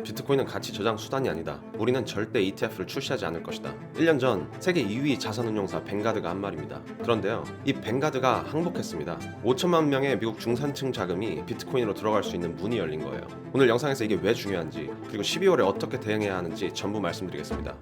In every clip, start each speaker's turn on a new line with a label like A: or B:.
A: 비트코인은 가치 저장 수단이 아니다. 우리는 절대 ETF를 출시하지 않을 것이다. 1년 전 세계 2위 자산운용사 뱅가드가 한 말입니다. 그런데요, 이 뱅가드가 항복했습니다. 5천만 명의 미국 중산층 자금이 비트코인으로 들어갈 수 있는 문이 열린 거예요. 오늘 영상에서 이게 왜 중요한지, 그리고 12월에 어떻게 대응해야 하는지 전부 말씀드리겠습니다.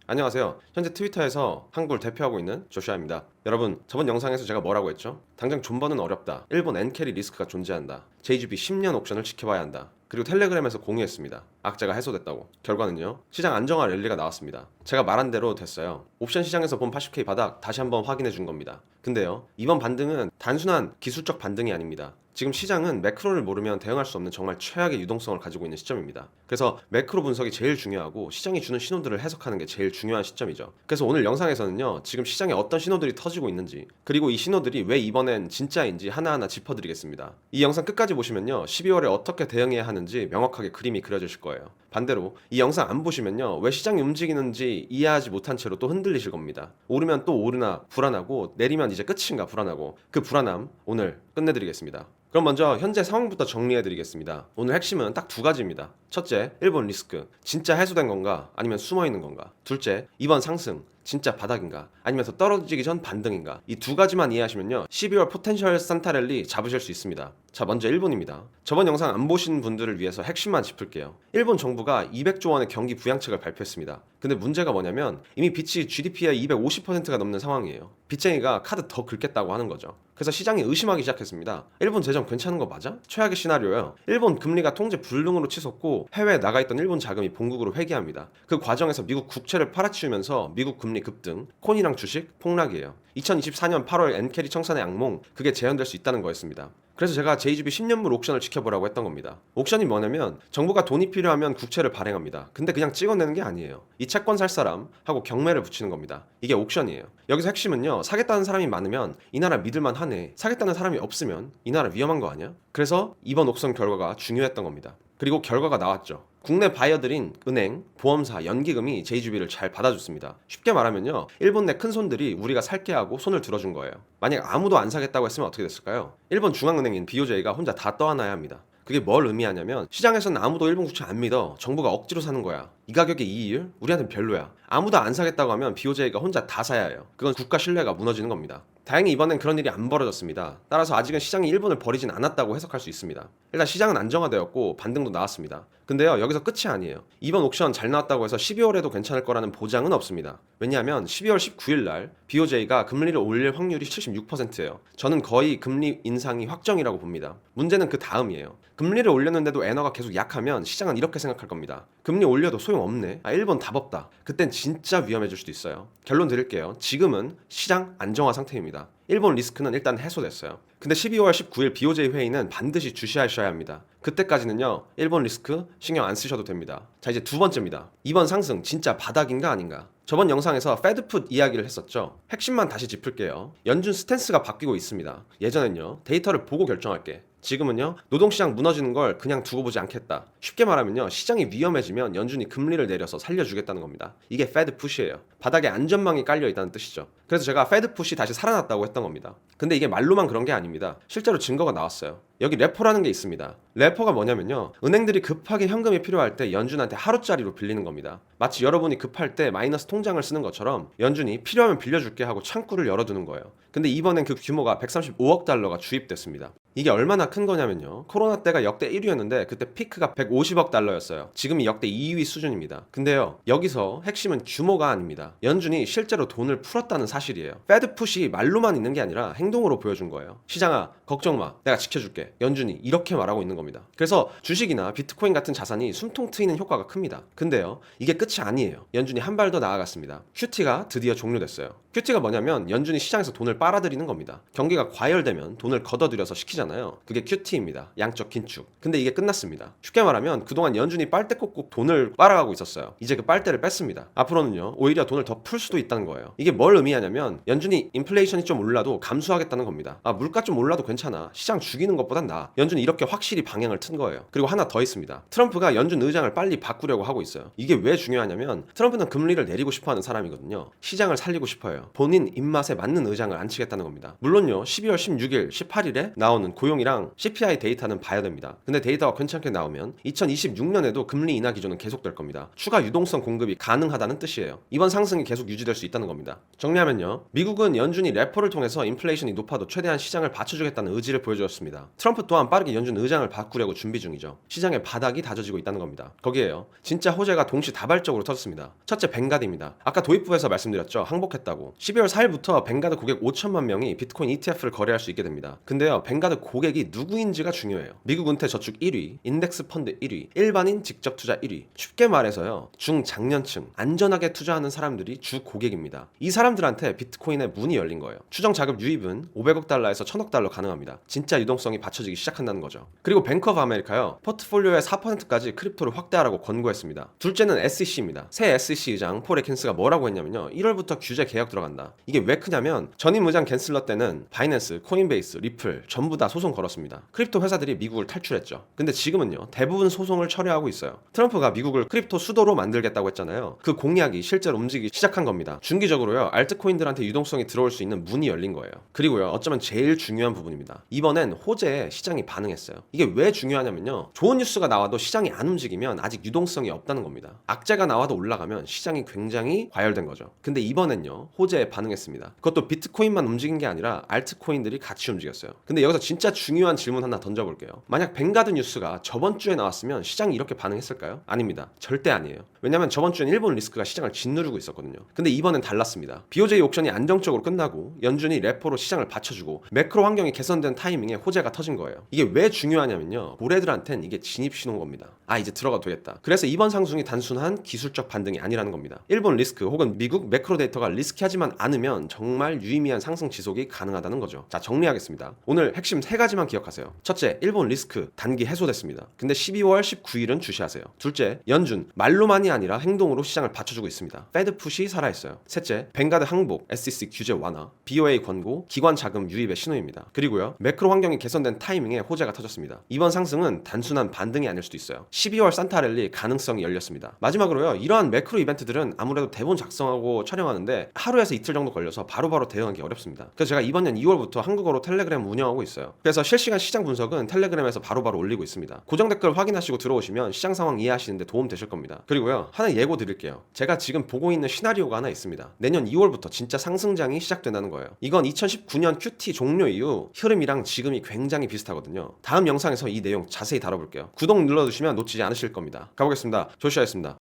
A: 안녕하세요. 현재 트위터에서 한국을 대표하고 있는 조슈아입니다. 여러분, 저번 영상에서 제가 뭐라고 했죠? 당장 존버는 어렵다. 일본 엔캐리 리스크가 존재한다. JGB 10년 옥션을 지켜봐야 한다. 그리고 텔레그램에서 공유했습니다. 악재가 해소됐다고. 결과는요, 시장 안정화 랠리가 나왔습니다. 제가 말한 대로 됐어요. 옵션 시장에서 본 80K 바닥 다시 한번 확인해 준 겁니다. 근데요, 이번 반등은 단순한 기술적 반등이 아닙니다. 지금 시장은 매크로를 모르면 대응할 수 없는 정말 최악의 유동성을 가지고 있는 시점입니다. 그래서 매크로 분석이 제일 중요하고 시장이 주는 신호들을 해석하는 게 제일 중요한 시점이죠. 그래서 오늘 영상에서는요, 지금 시장에 어떤 신호들이 터지고 있는지, 그리고 이 신호들이 왜 이번엔 진짜인지 하나하나 짚어드리겠습니다. 이 영상 끝까지 보시면요, 12월에 어떻게 대응해야 하는지 명확하게 그림이 그려지실 거예요. 반대로 이 영상 안 보시면요, 왜 시장이 움직이는지 이해하지 못한 채로 또 흔들리실 겁니다. 오르면 또 오르나 불안하고, 내리면 이제 끝인가 불안하고, 그 불안함 오늘 끝내드리겠습니다. 그럼 먼저 현재 상황부터 정리해드리겠습니다. 오늘 핵심은 딱 두 가지입니다. 첫째, 일본 리스크. 진짜 해소된 건가? 아니면 숨어있는 건가? 둘째, 이번 상승. 진짜 바닥인가? 아니면 더 떨어지기 전 반등인가? 이 두 가지만 이해하시면요, 12월 포텐셜 산타랠리 잡으실 수 있습니다. 자, 먼저 일본입니다. 저번 영상 안 보신 분들을 위해서 핵심만 짚을게요. 일본 정부가 200조 원의 경기 부양책을 발표했습니다. 근데 문제가 뭐냐면 이미 빚이 GDP의 250%가 넘는 상황이에요. 빚쟁이가 카드 더 긁겠다고 하는 거죠. 그래서 시장이 의심하기 시작했습니다. 일본 재정 괜찮은 거 맞아? 최악의 시나리오요. 일본 금리가 통제 불능으로 치솟고 해외에 나가 있던 일본 자금이 본국으로 회귀합니다. 그 과정에서 미국 국채를 팔아치우면서 미국 금리 급등, 코인이랑 주식 폭락이에요. 2024년 8월 엔캐리 청산의 악몽, 그게 재현될 수 있다는 거였습니다. 그래서 제가 JGB 10년물 옥션을 지켜보라고 했던 겁니다. 옥션이 뭐냐면 정부가 돈이 필요하면 국채를 발행합니다. 근데 그냥 찍어내는 게 아니에요. 이 채권 살 사람 하고 경매를 붙이는 겁니다. 이게 옥션이에요. 여기서 핵심은요, 사겠다는 사람이 많으면 이 나라 믿을만 하네, 사겠다는 사람이 없으면 이 나라 위험한 거 아니야? 그래서 이번 옥션 결과가 중요했던 겁니다. 그리고 결과가 나왔죠. 국내 바이어들인 은행, 보험사, 연기금이 JGB를 잘 받아줬습니다. 쉽게 말하면요, 일본 내 큰손들이 우리가 살게 하고 손을 들어준 거예요. 만약 아무도 안 사겠다고 했으면 어떻게 됐을까요? 일본 중앙은행인 BOJ가 혼자 다 떠안아야 합니다. 그게 뭘 의미하냐면 시장에서는 아무도 일본 국채 안 믿어. 정부가 억지로 사는 거야. 이 가격에 이익? 우리한테는 별로야. 아무도 안 사겠다고 하면 BOJ가 혼자 다 사야 해요. 그건 국가 신뢰가 무너지는 겁니다. 다행히 이번엔 그런 일이 안 벌어졌습니다. 따라서 아직은 시장이 일본을 버리진 않았다고 해석할 수 있습니다. 일단 시장은 안정화되었고 반등도 나왔습니다. 근데요, 여기서 끝이 아니에요. 이번 옥션 잘 나왔다고 해서 12월에도 괜찮을 거라는 보장은 없습니다. 왜냐하면 12월 19일 날 BOJ가 금리를 올릴 확률이 76%예요. 저는 거의 금리 인상이 확정이라고 봅니다. 문제는 그 다음이에요. 금리를 올렸는데도 엔화가 계속 약하면 시장은 이렇게 생각할 겁니다. 금리 올려도 소용없네. 일본 답 없다. 그땐 진짜 위험해질 수도 있어요. 결론 드릴게요. 지금은 시장 안정화 상태입니다. 일본 리스크는 일단 해소됐어요. 근데 12월 19일 BOJ 회의는 반드시 주시하셔야 합니다. 그때까지는요, 일본 리스크 신경 안 쓰셔도 됩니다. 자, 이제 두 번째입니다. 이번 상승 진짜 바닥인가 아닌가? 저번 영상에서 페드풋 이야기를 했었죠. 핵심만 다시 짚을게요. 연준 스탠스가 바뀌고 있습니다. 예전엔요, 데이터를 보고 결정할게. 지금은요, 노동시장 무너지는 걸 그냥 두고 보지 않겠다. 쉽게 말하면요, 시장이 위험해지면 연준이 금리를 내려서 살려주겠다는 겁니다. 이게 페드풋이에요. 바닥에 안전망이 깔려 있다는 뜻이죠. 그래서 제가 페드풋이 다시 살아났다고 했던 겁니다. 근데 이게 말로만 그런 게 아닙니다. 실제로 증거가 나왔어요. 여기 레포라는 게 있습니다. 레포가 뭐냐면요, 은행들이 급하게 현금이 필요할 때 연준한테 하루짜리로 빌리는 겁니다. 마치 여러분이 급할 때 마이너스 통장을 쓰는 것처럼 연준이 필요하면 빌려줄게 하고 창구를 열어두는 거예요. 근데 이번엔 그 규모가 135억 달러가 주입됐습니다. 이게 얼마나 큰 거냐면요, 코로나 때가 역대 1위였는데 그때 피크가 150억 달러였어요. 지금이 역대 2위 수준입니다. 근데요, 여기서 핵심은 규모가 아닙니다. 연준이 실제로 돈을 풀었다는 사실이에요. 페드풋이 말로만 있는 게 아니라 행동으로 보여준 거예요. 시장아, 걱정 마, 내가 지켜줄게. 연준이 이렇게 말하고 있는 겁니다. 그래서 주식이나 비트코인 같은 자산이 숨통 트이는 효과가 큽니다. 근데요, 이게 끝이 아니에요. 연준이 한 발 더 나아갔습니다. QT가 드디어 종료됐어요. 큐티가 뭐냐면 연준이 시장에서 돈을 빨아들이는 겁니다. 경기가 과열되면 돈을 걷어들여서 시키잖아요. 그게 큐티입니다. 양적 긴축. 근데 이게 끝났습니다. 쉽게 말하면 그동안 연준이 빨대 꽂고 돈을 빨아가고 있었어요. 이제 그 빨대를 뺐습니다. 앞으로는요, 오히려 돈을 더 풀 수도 있다는 거예요. 이게 뭘 의미하냐면 연준이 인플레이션이 좀 올라도 감수하겠다는 겁니다. 물가 좀 올라도 괜찮아. 시장 죽이는 것보단 나아. 연준이 이렇게 확실히 방향을 튼 거예요. 그리고 하나 더 있습니다. 트럼프가 연준 의장을 빨리 바꾸려고 하고 있어요. 이게 왜 중요하냐면 트럼프는 금리를 내리고 싶어하는 사람이거든요. 시장을 살리고 싶어요. 본인 입맛에 맞는 의장을 앉히겠다는 겁니다. 물론요, 12월 16일, 18일에 나오는 고용이랑 CPI 데이터는 봐야 됩니다. 근데 데이터가 괜찮게 나오면 2026년에도 금리 인하 기조는 계속될 겁니다. 추가 유동성 공급이 가능하다는 뜻이에요. 이번 상승이 계속 유지될 수 있다는 겁니다. 정리하면요, 미국은 연준이 레포를 통해서 인플레이션이 높아도 최대한 시장을 받쳐주겠다는 의지를 보여주었습니다. 트럼프 또한 빠르게 연준 의장을 바꾸려고 준비 중이죠. 시장의 바닥이 다져지고 있다는 겁니다. 거기에요, 진짜 호재가 동시다발적으로 터졌습니다. 첫째, 뱅가드입니다. 아까 도입부에서 말씀드렸죠. 항복했다고. 12월 4일부터 뱅가드 고객 5천만 명이 비트코인 ETF를 거래할 수 있게 됩니다. 근데요, 뱅가드 고객이 누구인지가 중요해요. 미국 은퇴 저축 1위, 인덱스 펀드 1위, 일반인 직접 투자 1위. 쉽게 말해서요, 중장년층, 안전하게 투자하는 사람들이 주 고객입니다. 이 사람들한테 비트코인의 문이 열린 거예요. 추정 자금 유입은 500억 달러에서 1000억 달러 가능합니다. 진짜 유동성이 받쳐지기 시작한다는 거죠. 그리고 뱅크 오브 아메리카요, 포트폴리오의 4%까지 크립토를 확대하라고 권고했습니다. 둘째는 SEC입니다. 새 SEC 의장 폴 애킨스가 뭐라고 했냐면요, 1월부터 규제 개혁 들어간다. 이게 왜 크냐면 전임 의장 갠슬러 때는 바이낸스, 코인베이스, 리플 전부 다 소송 걸었습니다. 크립토 회사들이 미국을 탈출했죠. 근데 지금은요, 대부분 소송을 철회하고 있어요. 트럼프가 미국을 크립토 수도로 만들겠다고 했잖아요. 그 공약이 실제로 움직이기 시작한 겁니다. 중기적으로요, 알트코인들한테 유동성이 들어올 수 있는 문이 열린 거예요. 그리고요, 어쩌면 제일 중요한 부분입니다. 이번엔 호재에 시장이 반응했어요. 이게 왜 중요하냐면요, 좋은 뉴스가 나와도 시장이 안 움직이면 아직 유동성이 없다는 겁니다. 악재가 나와도 올라가면 시장이 굉장히 과열된 거죠. 근데 이번엔요, 호재에 반응했습니다. 그것도 비트코인만 움직인 게 아니라 알트코인들이 같이 움직였어요. 근데 여기서 진짜 중요한 질문 하나 던져볼게요. 만약 뱅가드 뉴스가 저번 주에 나왔으면 시장이 이렇게 반응했을까요? 아닙니다. 절대 아니에요. 왜냐면 저번 주엔 일본 리스크가 시장을 짓누르고 있었거든요. 근데 이번엔 달랐습니다. BOJ 옥션이 안정적으로 끝나고 연준이 레포로 시장을 받쳐주고 매크로 환경이 개선된 타이밍에 호재가 터진 거예요. 이게 왜 중요하냐면요, 고래들한텐 이게 진입 신호인 겁니다. 이제 들어가도 되겠다. 그래서 이번 상승이 단순한 기술적 반등이 아니라는 겁니다. 일본 리스크 혹은 미국 매크로 데이터가 리스키하지만 않으면 정말 유의미한 상승 지속이 가능하다는 거죠. 자, 정리하겠습니다. 오늘 핵심 3가지만 기억하세요. 첫째, 일본 리스크 단기 해소됐습니다. 근데 12월 19일은 주시하세요. 둘째, 연준 말로만이 아니라 행동으로 시장을 받쳐주고 있습니다. 페드 푸시 살아있어요. 셋째, 뱅가드 항복, SEC 규제 완화, BOA 권고, 기관 자금 유입의 신호입니다. 그리고요, 매크로 환경이 개선된 타이밍에 호재가 터졌습니다. 이번 상승은 단순한 반등이 아닐 수도 있어요. 12월 산타랠리 가능성이 열렸습니다. 마지막으로요, 이러한 매크로 이벤트들은 아무래도 대본 작성하고 촬영하는데 하루에서 이틀 정도 걸려서 바로바로 대응하기 어렵습니다. 그래서 제가 이번 년 2월부터 한국어로 텔레그램 운영하고 있어요. 그래서 실시간 시장 분석은 텔레그램에서 바로바로 올리고 있습니다. 고정 댓글 확인하시고 들어오시면 시장 상황 이해하시는데 도움 되실 겁니다. 그리고요, 하나 예고 드릴게요. 제가 지금 보고 있는 시나리오가 하나 있습니다. 내년 2월부터 진짜 상승장이 시작된다는 거예요. 이건 2019년 QT 종료 이후 흐름이랑 지금이 굉장히 비슷하거든요. 다음 영상에서 이 내용 자세히 다뤄볼게요. 구독 눌러주시면 놓치지 않으실 겁니다. 가보겠습니다. 조슈아였습니다.